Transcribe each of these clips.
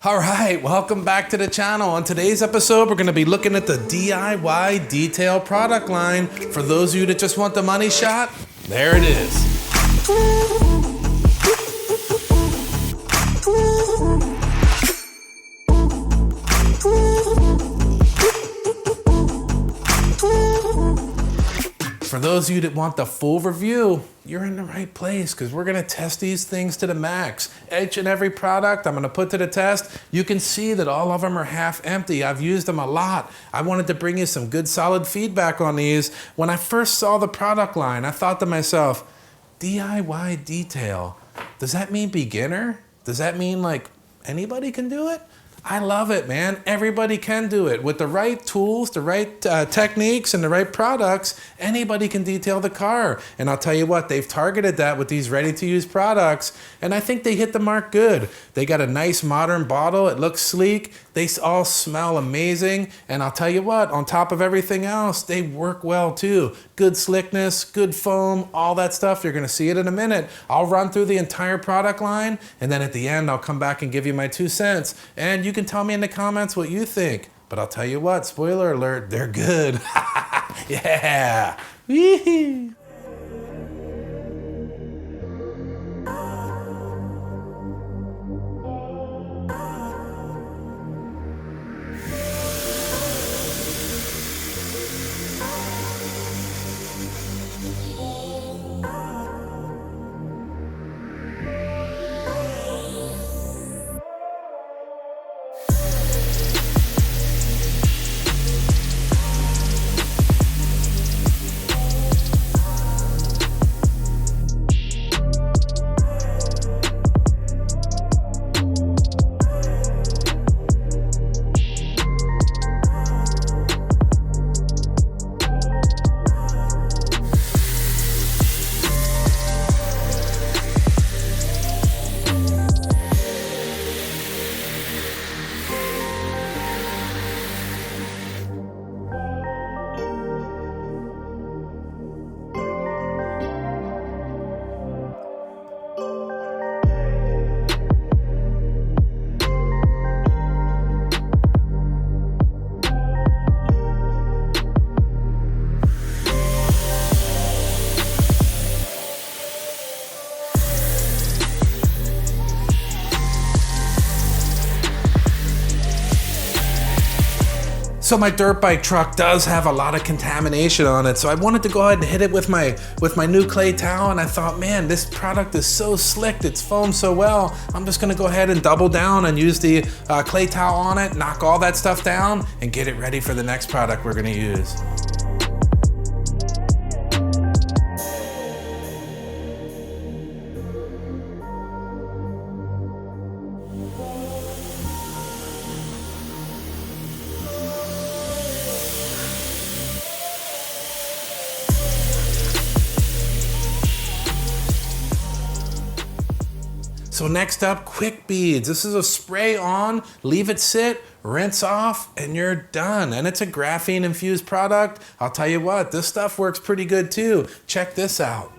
All right, welcome back to the channel. On today's episode, we're gonna be looking at the DIY detail product line. For those of you that just want the money shot, there it is. For those of you that want the full review, you're in the right place because we're gonna test these things to the max. Each and every product I'm gonna put to the test, you can see that all of them are half empty. I've used them a lot. I wanted to bring you some good solid feedback on these. When I first saw the product line, I thought to myself, DIY detail, does that mean beginner? Does that mean like anybody can do it? I love it, man. Everybody can do it. With the right tools, the right techniques, and the right products, anybody can detail the car. And I'll tell you what, they've targeted that with these ready-to-use products, and I think they hit the mark good. They got a nice modern bottle. It looks sleek. They all smell amazing. And I'll tell you what, on top of everything else, they work well too. Good slickness, good foam, all that stuff. You're gonna see it in a minute. I'll run through the entire product line, and then at the end, I'll come back and give you my 2 cents. And you can tell me in the comments what you think. But I'll tell you what, spoiler alert, they're good. Yeah. Wee-hoo. So my dirt bike truck does have a lot of contamination on it, so I wanted to go ahead and hit it with my new clay towel, and I thought, man, this product is so slick, it's foamed so well, I'm just gonna go ahead and double down and use the clay towel on it, knock all that stuff down, and get it ready for the next product we're gonna use. So next up, quick beads. This is a spray on, leave it sit, rinse off, and you're done. And it's a graphene infused product. I'll tell you what, this stuff works pretty good too. Check this out.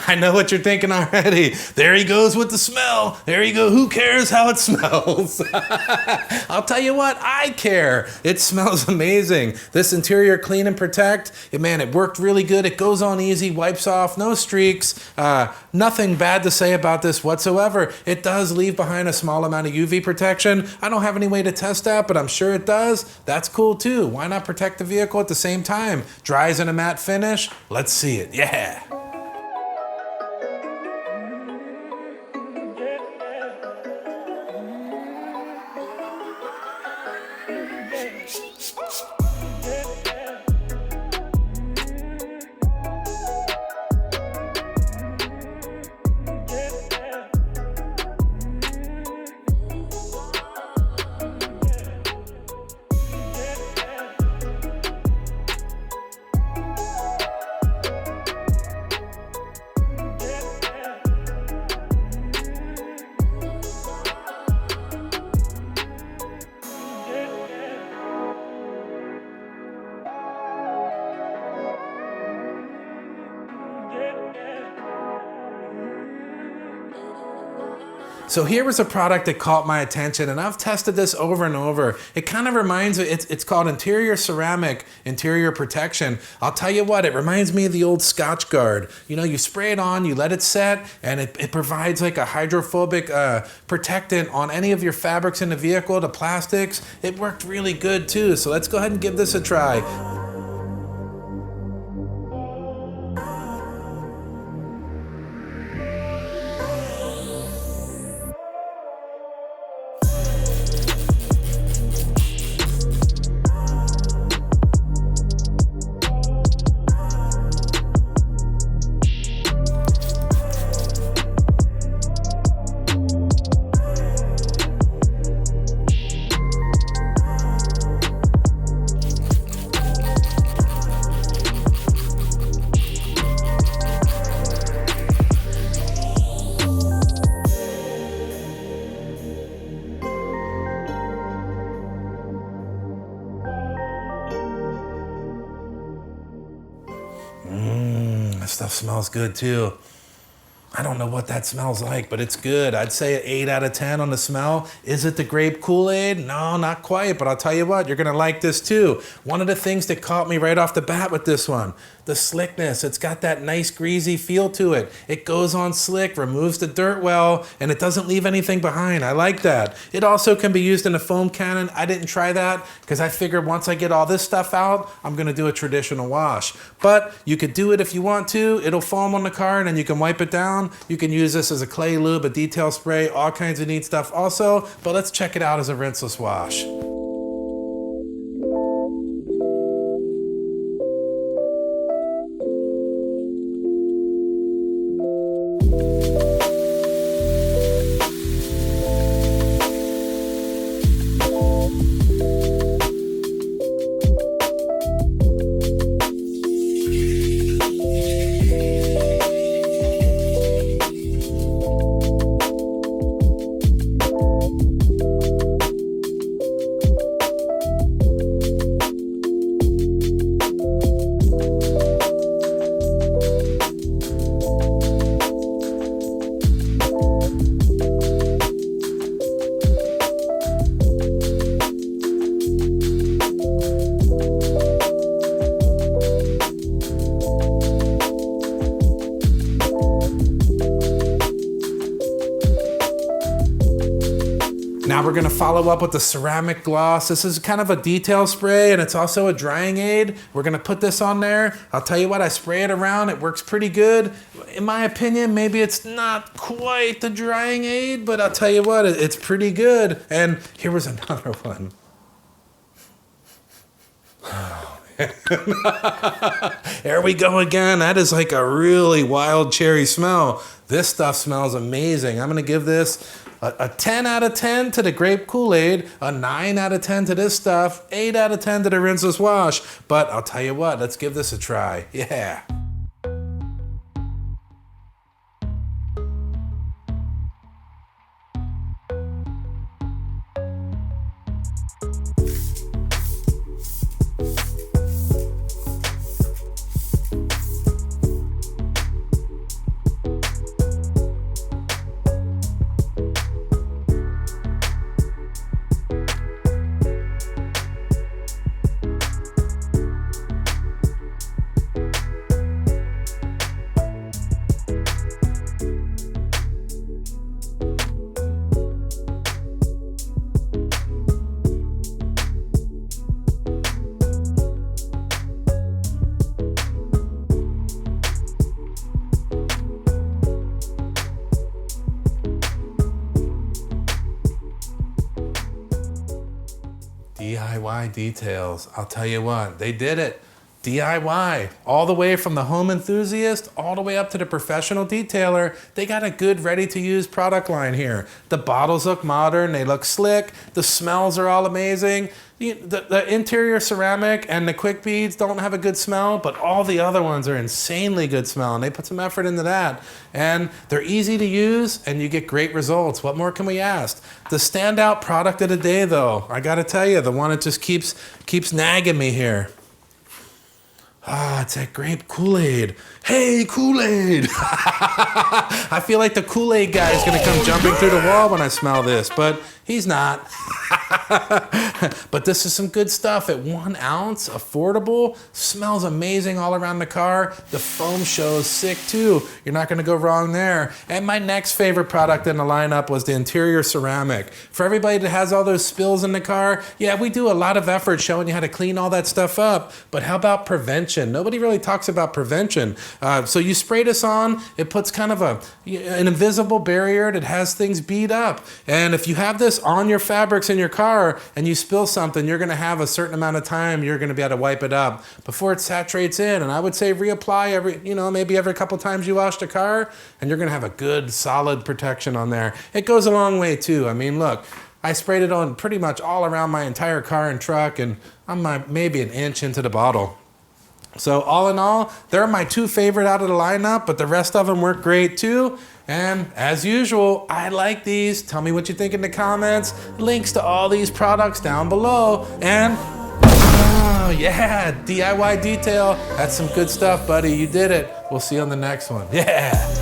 I know what you're thinking already. There he goes with the smell. There you go. Who cares how it smells? I'll tell you what, I care. It smells amazing. This interior clean and protect, man, it worked really good. It goes on easy, wipes off, no streaks. Nothing bad to say about this whatsoever. It does leave behind a small amount of UV protection. I don't have any way to test that, but I'm sure it does. That's cool too. Why not protect the vehicle at the same time? Dries in a matte finish. Let's see it. Yeah. So here was a product that caught my attention, and I've tested this over and over. It kind of reminds me, it's called Interior Ceramic Interior Protection. I'll tell you what, it reminds me of the old Scotch Guard. You know, you spray it on, you let it set, and it provides like a hydrophobic protectant on any of your fabrics in the vehicle, the plastics. It worked really good too, so let's go ahead and give this a try. That stuff smells good too. I don't know what that smells like, but it's good. I'd say an 8 out of 10 on the smell. Is it the grape Kool-Aid? No, not quite, but I'll tell you what, you're gonna like this too. One of the things that caught me right off the bat with this one, the slickness. It's got that nice greasy feel to it. It goes on slick, removes the dirt well, and it doesn't leave anything behind. I like that. It also can be used in a foam cannon. I didn't try that because I figured once I get all this stuff out, I'm gonna do a traditional wash. But you could do it if you want to. It'll foam on the car and then you can wipe it down. You can use this as a clay lube, a detail spray, all kinds of neat stuff also, but let's check it out as a rinseless wash. Now we're gonna follow up with the ceramic gloss. This is kind of a detail spray and it's also a drying aid. We're gonna put this on there. I'll tell you what, I spray it around, it works pretty good. In my opinion, maybe it's not quite the drying aid, but I'll tell you what, it's pretty good. And here was another one. There we go again. That is like a really wild cherry smell. This stuff smells amazing. I'm gonna give this a 10 out of 10 to the grape Kool-Aid, a 9 out of 10 to this stuff, 8 out of 10 to the rinseless wash. But I'll tell you what, let's give this a try. Yeah. DIY details. I'll tell you what, they did it. DIY, all the way from the home enthusiast, all the way up to the professional detailer. They got a good ready-to-use product line here. The bottles look modern, they look slick, the smells are all amazing. The interior ceramic and the quick beads don't have a good smell, but all the other ones are insanely good smell, and they put some effort into that. And they're easy to use, and you get great results. What more can we ask? The standout product of the day, though, I gotta tell you, the one that just keeps nagging me here. it's that grape Kool-Aid. Hey, Kool-Aid. I feel like the Kool-Aid guy is gonna come jumping through the wall when I smell this, but he's not. But this is some good stuff at 1 ounce, affordable, smells amazing all around the car. The foam shows sick too. You're not gonna go wrong there. And my next favorite product in the lineup was the interior ceramic. For everybody that has all those spills in the car, yeah, we do a lot of effort showing you how to clean all that stuff up, but how about prevention? Nobody really talks about prevention. So you spray this on, it puts kind of an invisible barrier that has things beat up. And if you have this on your fabrics in your car and you spill something, you're gonna have a certain amount of time you're gonna be able to wipe it up before it saturates in. And I would say reapply maybe every couple times you wash the car, and you're gonna have a good solid protection on there. It goes a long way too. I mean, look, I sprayed it on pretty much all around my entire car and truck, and I'm maybe an inch into the bottle. So all in all, they're my 2 favorite out of the lineup, but the rest of them work great too. And as usual, I like these. Tell me what you think in the comments. Links to all these products down below. And oh yeah, DIY detail. That's some good stuff, buddy. You did it. We'll see you on the next one. Yeah.